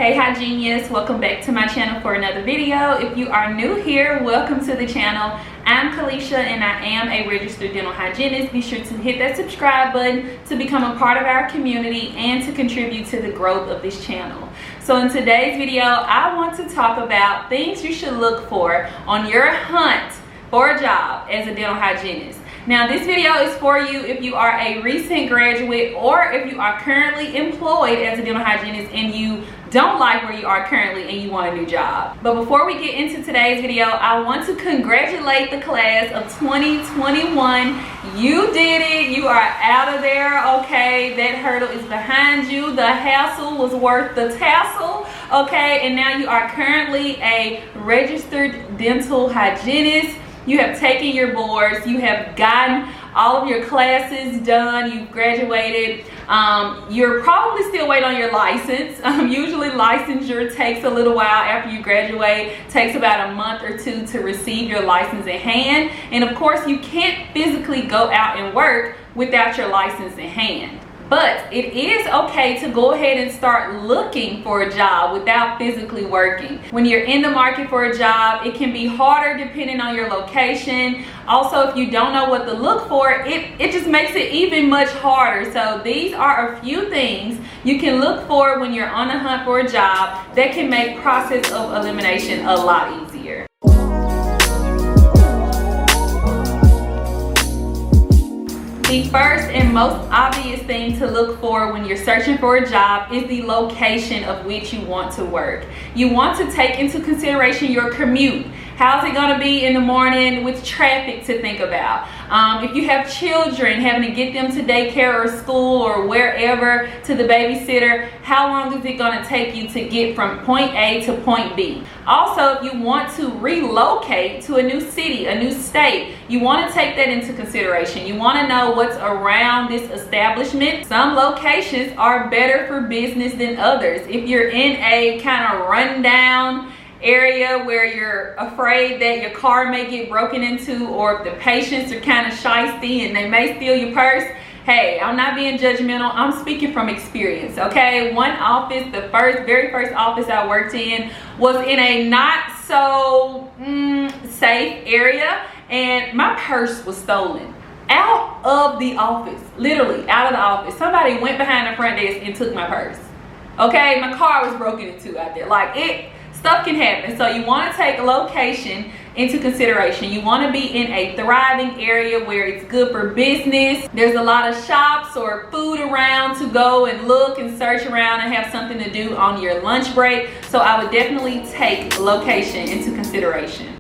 Hey Hygienist, welcome back to my channel for another video. If you are new here, welcome to the channel. I'm Kalesha and I am a registered dental hygienist. Be sure to hit that subscribe button to become a part of our community and to contribute to the growth of this channel. So in today's video, I want to talk about things you should look for on your hunt for a job as a dental hygienist. Now this video is for you if you are a recent graduate or if you are currently employed as a dental hygienist and you don't like where you are currently and you want a new job. But before we get into today's video, I want to congratulate the class of 2021. You did it. You are out of there, okay? That hurdle is behind you. The hassle was worth the tassel, okay? And now you are currently a registered dental hygienist. You have taken your boards, you have gotten all of your classes done, you've graduated. You're probably still waiting on your license. Usually licensure takes a little while after you graduate, takes about a month or two to receive your license in hand. And of course, you can't physically go out and work without your license in hand. But it is okay to go ahead and start looking for a job without physically working. When you're in the market for a job, it can be harder depending on your location. Also, if you don't know what to look for, it just makes it even much harder. So these are a few things you can look for when you're on the hunt for a job that can make process of elimination a lot easier. The first and most obvious thing to look for when you're searching for a job is the location of which you want to work. You want to take into consideration your commute. How's it going to be in the morning with traffic to think about? If you have children, having to get them to daycare or school or wherever to the babysitter, how long is it going to take you to get from point A to point B? Also, if you want to relocate to a new city, a new state, you want to take that into consideration. You want to know what's around this establishment. Some locations are better for business than others. If you're in a kind of rundown area where you're afraid that your car may get broken into, or if the patients are kind of shysty and they may steal your purse, hey, I'm not being judgmental, I'm speaking from experience, okay? One office, the very first office I worked in was in a not so safe area, and my purse was stolen out of the office, literally out of the office. Somebody went behind the front desk and took my purse, okay? My car was broken into out there. Stuff can happen. So you want to take location into consideration. You want to be in a thriving area where it's good for business. There's a lot of shops or food around to go and look and search around and have something to do on your lunch break. So I would definitely take location into consideration.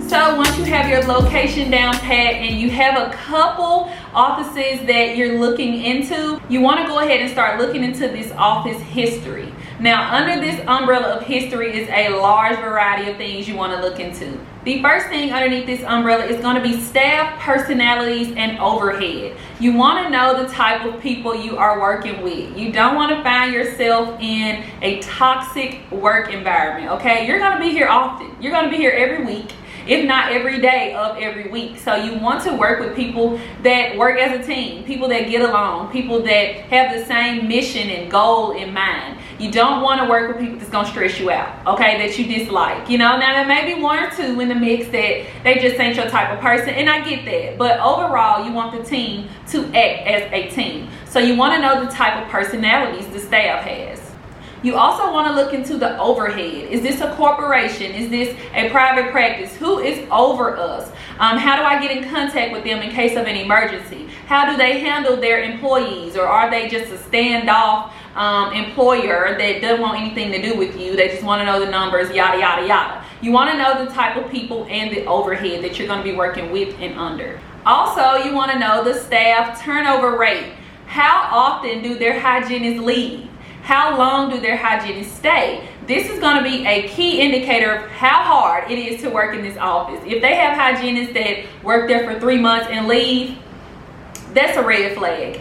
So once you have your location down pat and you have a couple offices that you're looking into, you want to go ahead and start looking into this office history. Now, under this umbrella of history is a large variety of things you want to look into. The first thing underneath this umbrella is going to be staff, personalities, and overhead. You want to know the type of people you are working with. You don't want to find yourself in a toxic work environment, okay? You're going to be here often. You're going to be here every week, if not every day of every week. So you want to work with people that work as a team, people that get along, people that have the same mission and goal in mind. You don't want to work with people that's going to stress you out, okay, that you dislike. You know, now there may be one or two in the mix that they just ain't your type of person, and I get that. But overall, you want the team to act as a team. So you want to know the type of personalities the staff has. You also want to look into the overhead. Is this a corporation? Is this a private practice? Who is over us? How do I get in contact with them in case of an emergency? How do they handle their employees? Or are they just a standoff employer that doesn't want anything to do with you? They just want to know the numbers, yada, yada, yada. You want to know the type of people and the overhead that you're going to be working with and under. Also, you want to know the staff turnover rate. How often do their hygienists leave? How long do their hygienists stay? This is going to be a key indicator of how hard it is to work in this office. If they have hygienists that work there for 3 months and leave, that's a red flag.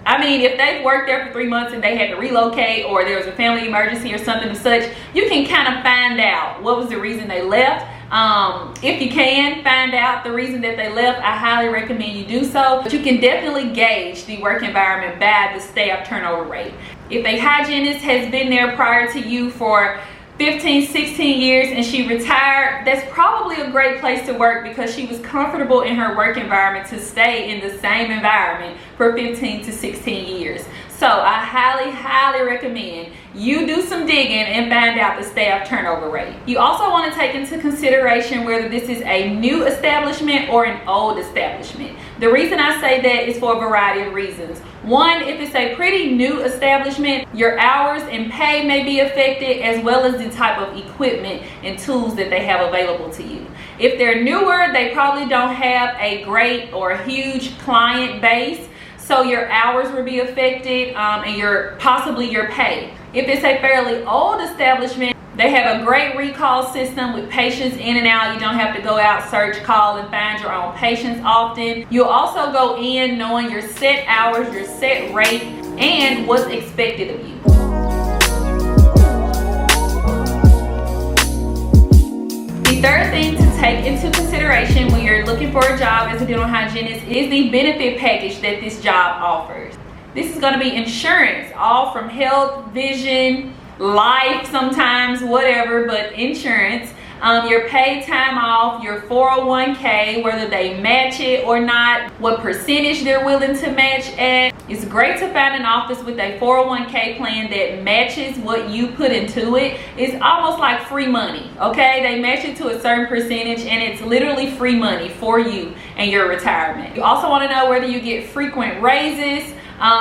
I mean, if they've worked there for 3 months and they had to relocate, or there was a family emergency or something of such, you can kind of find out what was the reason they left. If you can find out the reason that they left, I highly recommend you do so. But you can definitely gauge the work environment by the staff turnover rate. If a hygienist has been there prior to you for 15, 16 years and she retired, that's probably a great place to work because she was comfortable in her work environment to stay in the same environment for 15 to 16 years. So I highly recommend you do some digging and find out the staff turnover rate. You also want to take into consideration whether this is a new establishment or an old establishment. The reason I say that is for a variety of reasons. One, if it's a pretty new establishment, your hours and pay may be affected, as well as the type of equipment and tools that they have available to you. If they're newer, they probably don't have a great or huge client base, so your hours will be affected and possibly your pay. If it's a fairly old establishment, they have a great recall system with patients in and out. You don't have to go out, search, call, and find your own patients often. You'll also go in knowing your set hours, your set rate, and what's expected of you. The third thing to take into consideration when you're looking for a job as a dental hygienist is the benefit package that this job offers. This is going to be insurance, all from health, vision, life sometimes, whatever, but insurance. Your paid time off, your 401k, whether they match it or not, what percentage they're willing to match at. It's great to find an office with a 401k plan that matches what you put into it. It's almost like free money, okay? They match it to a certain percentage and it's literally free money for you and your retirement. You also want to know whether you get frequent raises.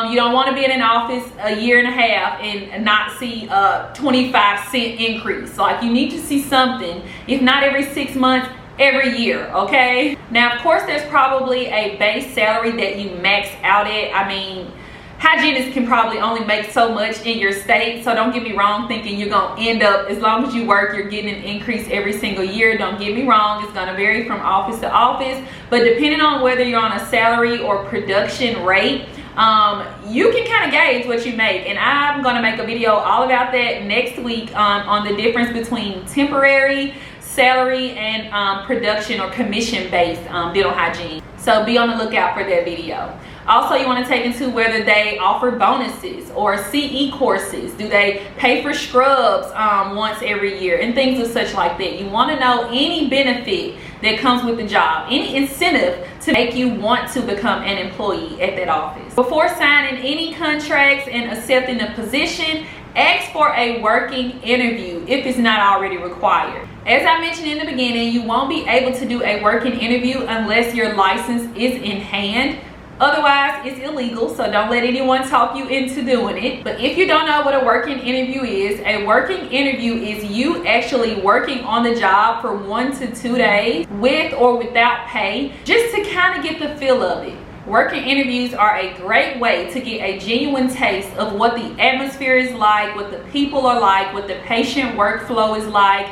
You don't want to be in an office a year and a half and not see a 25-cent increase. Like, you need to see something, if not every 6 months, every year, okay? Now, of course, there's probably a base salary that you max out at. I mean, hygienists can probably only make so much in your state, so don't get me wrong thinking you're going to end up, as long as you work, you're getting an increase every single year. Don't get me wrong, it's going to vary from office to office, but depending on whether you're on a salary or production rate, you can kind of gauge what you make, and I'm going to make a video all about that next week on the difference between temporary, salary, and production or commission based dental hygiene. So be on the lookout for that video. Also, you want to take into whether they offer bonuses or CE courses. Do they pay for scrubs once every year and things of such like that. You want to know any benefit that comes with the job, any incentive to make you want to become an employee at that office. Before signing any contracts and accepting a position, ask for a working interview if it's not already required. As I mentioned in the beginning, you won't be able to do a working interview unless your license is in hand. Otherwise, it's illegal, so don't let anyone talk you into doing it. But if you don't know what a working interview is, a working interview is you actually working on the job for 1 to 2 days with or without pay, just to kind of get the feel of it. Working interviews are a great way to get a genuine taste of what the atmosphere is like, what the people are like, what the patient workflow is like,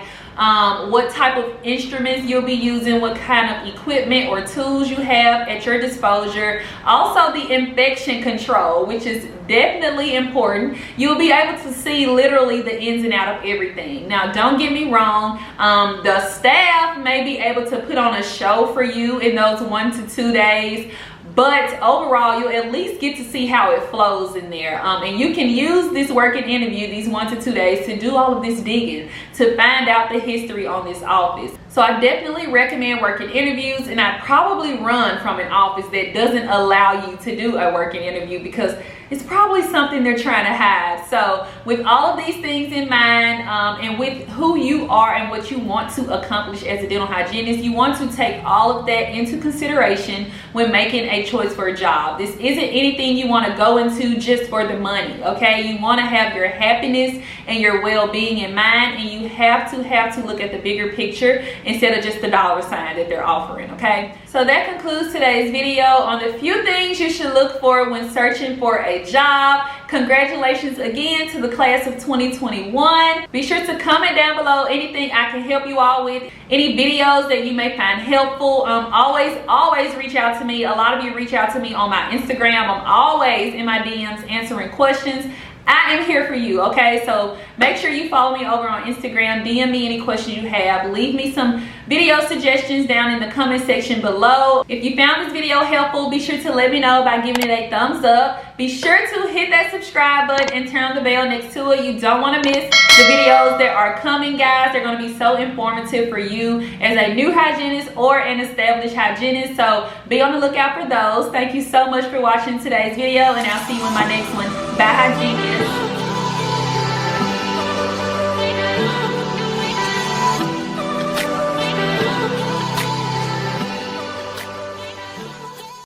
what type of instruments you'll be using, what kind of equipment or tools you have at your disposal. Also, the infection control, which is definitely important. You'll be able to see literally the ins and out of everything. Now, don't get me wrong, the staff may be able to put on a show for you in those 1 to 2 days, but overall, you'll at least get to see how it flows in there. And you can use this working interview, these 1 to 2 days, to do all of this digging, to find out the history on this office. So I definitely recommend working interviews, and I'd probably run from an office that doesn't allow you to do a working interview because it's probably something they're trying to hide. So with all of these things in mind, and with who you are and what you want to accomplish as a dental hygienist, you want to take all of that into consideration when making a choice for a job. This isn't anything you want to go into just for the money, okay? You want to have your happiness and your well-being in mind, and you have to look at the bigger picture instead of just the dollar sign that they're offering, okay? So that concludes today's video on the few things you should look for when searching for a job. Congratulations again to the class of 2021. Be sure to comment down below anything I can help you all with, any videos that you may find helpful. Always reach out to me. A lot of you reach out to me on my Instagram. I'm always in my DMs answering questions. I am here for you, okay? So make sure you follow me over on Instagram. DM me any questions you have. Leave me some video suggestions down in the comment section below. If you found this video helpful, be sure to let me know by giving it a thumbs up. Be sure to hit that subscribe button and turn on the bell next to it. You don't want to miss the videos that are coming, guys. They're going to be so informative for you as a new hygienist or an established hygienist. So be on the lookout for those. Thank you so much for watching today's video, and I'll see you in my next one. Bye, hygienists.